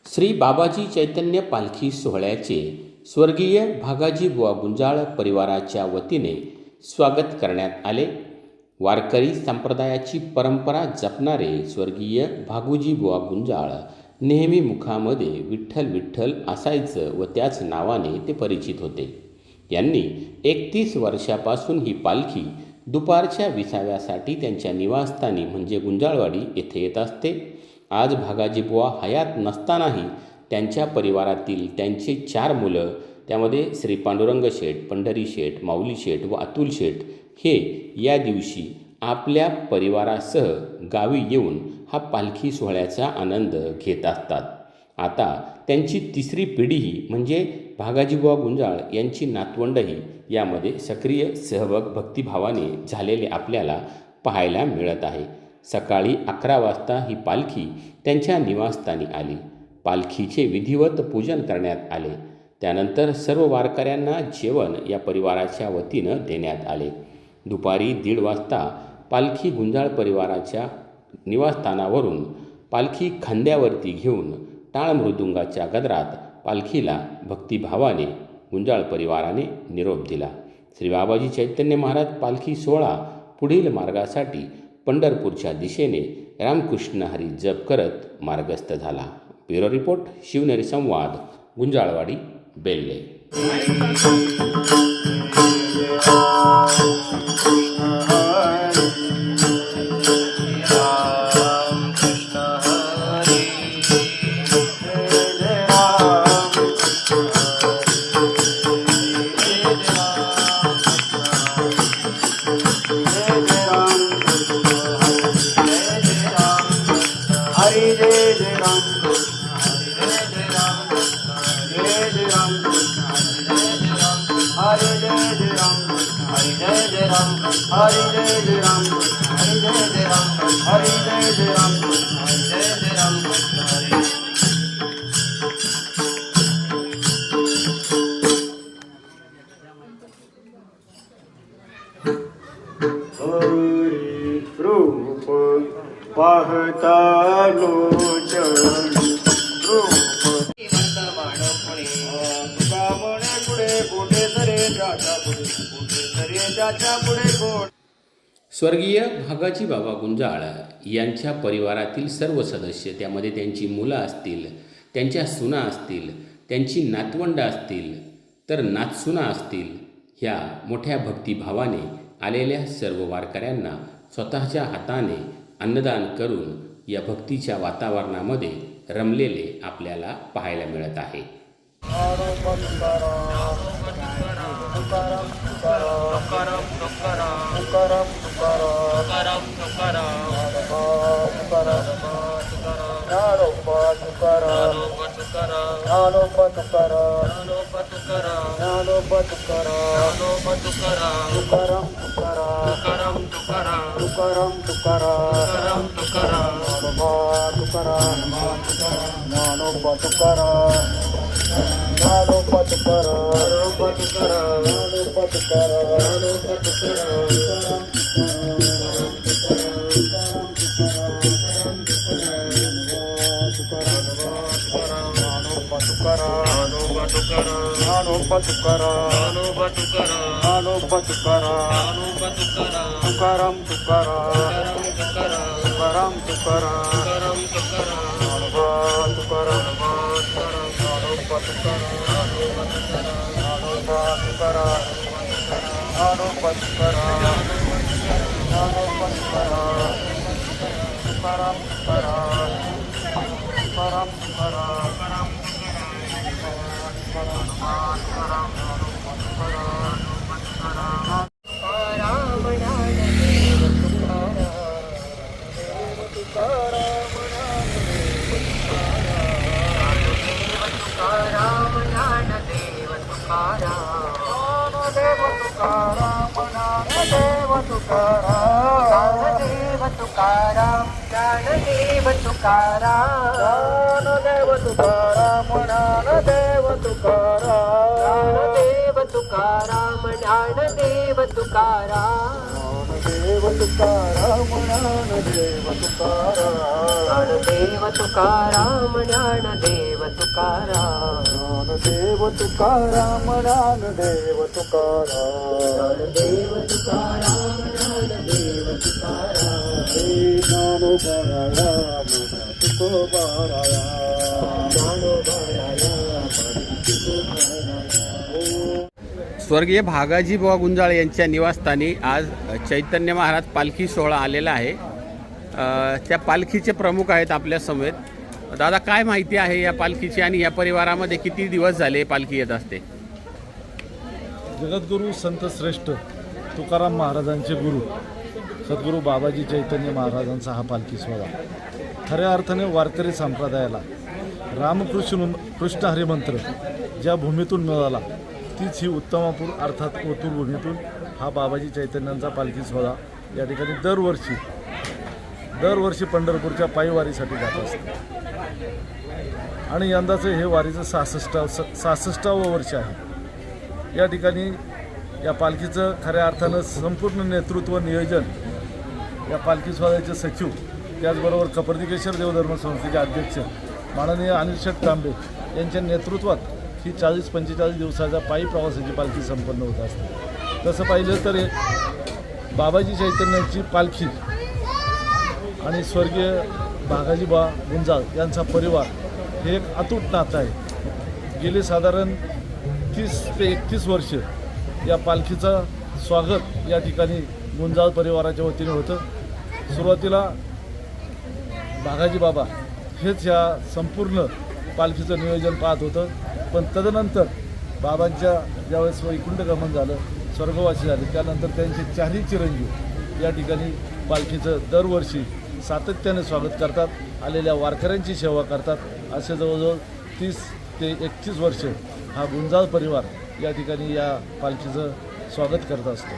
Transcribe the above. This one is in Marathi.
श्री बाबाजी चैतन्य पालखी सोहळ्याचे स्वर्गीय भागाजी बुवा गुंजाळ परिवाराच्या वतीने स्वागत करण्यात आले. वारकरी संप्रदायाची परंपरा जपणारे स्वर्गीय भागोजी बुवा गुंजाळ नेहमी मुखामध्ये विठ्ठल विठ्ठल असायचं व त्याच नावाने ते परिचित होते. यांनी 31 वर्षापासून ही पालखी दुपारच्या विसाव्यासाठी त्यांच्या निवासस्थानी म्हणजे गुंजाळवाडी येथे येत असते. आज भागाजी बुवा हयात नसतानाही त्यांच्या परिवारातील त्यांचे 4 मुलं, त्यामध्ये श्री पांडुरंग शेठ, पंढरी शेठ, माऊली शेठ व अतुल शेठ हे या दिवशी आपल्या परिवारासह गावी येऊन हा पालखी सोहळ्याचा आनंद घेत असतात. आता त्यांची 3री पिढीही म्हणजे भागाजीबुवा गुंजाळ यांची नातवंडही यामध्ये सक्रिय सहभाग भक्तिभावाने झालेले आपल्याला पाहायला मिळत आहे. सकाळी 11 वाजता ही पालखी त्यांच्या निवासस्थानी आली. पालखीचे विधिवत पूजन करण्यात आले. त्यानंतर सर्व वारकऱ्यांना जेवण या परिवाराच्या वतीनं देण्यात आले. दुपारी 1:30 वाजता पालखी गुंजाळ परिवाराच्या निवासस्थानावरून पालखी खांद्यावरती घेऊन टाळ मृदुंगाच्या गजरात पालखीला भक्तिभावाने गुंजाळ परिवाराने निरोप दिला. श्री बाबाजी चैतन्य महाराज पालखी सोहळा पुढील मार्गासाठी पंढरपूरच्या दिशेने रामकृष्ण हरी जप करत मार्गस्थ झाला. ब्युरो रिपोर्ट, शिवनेरी संवाद, गुंजाळवाडी, बेल्ले. पाहता लोचन स्वर्गीय भागाजी बाबा गुंजाळ यांच्या परिवारातील सर्व सदस्य, त्यामध्ये त्यांची मुलं असतील, त्यांच्या सुना असतील, त्यांची नातवंड असतील, तर नातसुना असतील, ह्या मोठ्या भक्तिभावाने आलेल्या सर्व वारकऱ्यांना स्वतःच्या हाताने अन्नदान करून या भक्तीच्या वातावरणामध्ये रमलेले आपल्याला पाहायला मिळत आहे. ज्ञानदेव तुकाराम, ज्ञानदेव तुकाराम, ज्ञानदेव तुकाराम, ज्ञानदेव तुकाराम, ज्ञानदेव तुकाराम. ज्ञानदेव तुकाराम ज्ञानदेव तुकाराम ज्ञानदेव तुकाराम ज्ञानदेव तुकाराम ज्ञानदेव तुकाराम ज्ञानदेव तुकाराम ज्ञानदेव तुकाराम ज्ञानदेव तुकाराम हे ज्ञानोबाराया मना तुकोबाराया ज्ञानोबाराया स्वर्गीय भागाजी बुवा गुंजाळ यांच्या निवासस्थानी आज चैतन्य महाराज पालखी सोहळा आलेला आहे. त्या पालखीचे प्रमुख आहेत आपल्या समेत. दादा, काय माहिती आहे या पालखीची आणि या परिवारामध्ये किती दिवस झाले पालखी येत असते? जगद्गुरू संत श्रेष्ठ तुकाराम महाराजांचे गुरु सद्गुरू बाबाजी चैतन्य महाराजांचा हा पालखी सोहळा खऱ्या अर्थाने वारकरी संप्रदायाला कृष्ण हरिमंत्र ज्या भूमीतून मिळाला तीच ही उत्तमापूर अर्थात ओतूर भूमीतून हा बाबाजी चैतन्यांचा पालखी सोहळा या ठिकाणी दरवर्षी पंढरपूरच्या पायीवारीसाठी जात असतो. आणि यंदाचं हे वारीचं 66वं वर्ष आहे. या ठिकाणी या पालखीचं खऱ्या अर्थानं संपूर्ण नेतृत्व नियोजन या पालखी सोहळ्याचे सचिव त्याचबरोबर कपर्दिकेश्वर देवधर्म संस्थेचे अध्यक्ष माननीय अनिल शेठ तांबे यांच्या नेतृत्वात ही 40-45 दिवसाच्या पायी प्रवासाची पालखी संपन्न होत असते. तसं पाहिलं तर बाबाजी चैतन्याची पालखी आणि स्वर्गीय भागाजीबा गुंजाळ यांचा परिवार हे एक अतूट नातं आहे. गेले साधारण 30 ते 31 वर्ष या पालखीचं स्वागत या ठिकाणी गुंजाळ परिवाराच्या वतीने होतं. सुरुवातीला भागाजी बाबा हेच या संपूर्ण पालखीचं नियोजन पाहत होतं, पण तदनंतर बाबांच्या ज्यावेळेस वैकुंठ गमन झालं, स्वर्गवासी झाले, त्यानंतर त्यांचे 4ही चिरंजीव या ठिकाणी पालखीचं दरवर्षी सातत्याने स्वागत करतात, आलेल्या वारकऱ्यांची सेवा करतात. असे जवळजवळ 30 ते 31 वर्ष हा गुंजाळ परिवार या ठिकाणी या पालखीचं स्वागत करत असतो.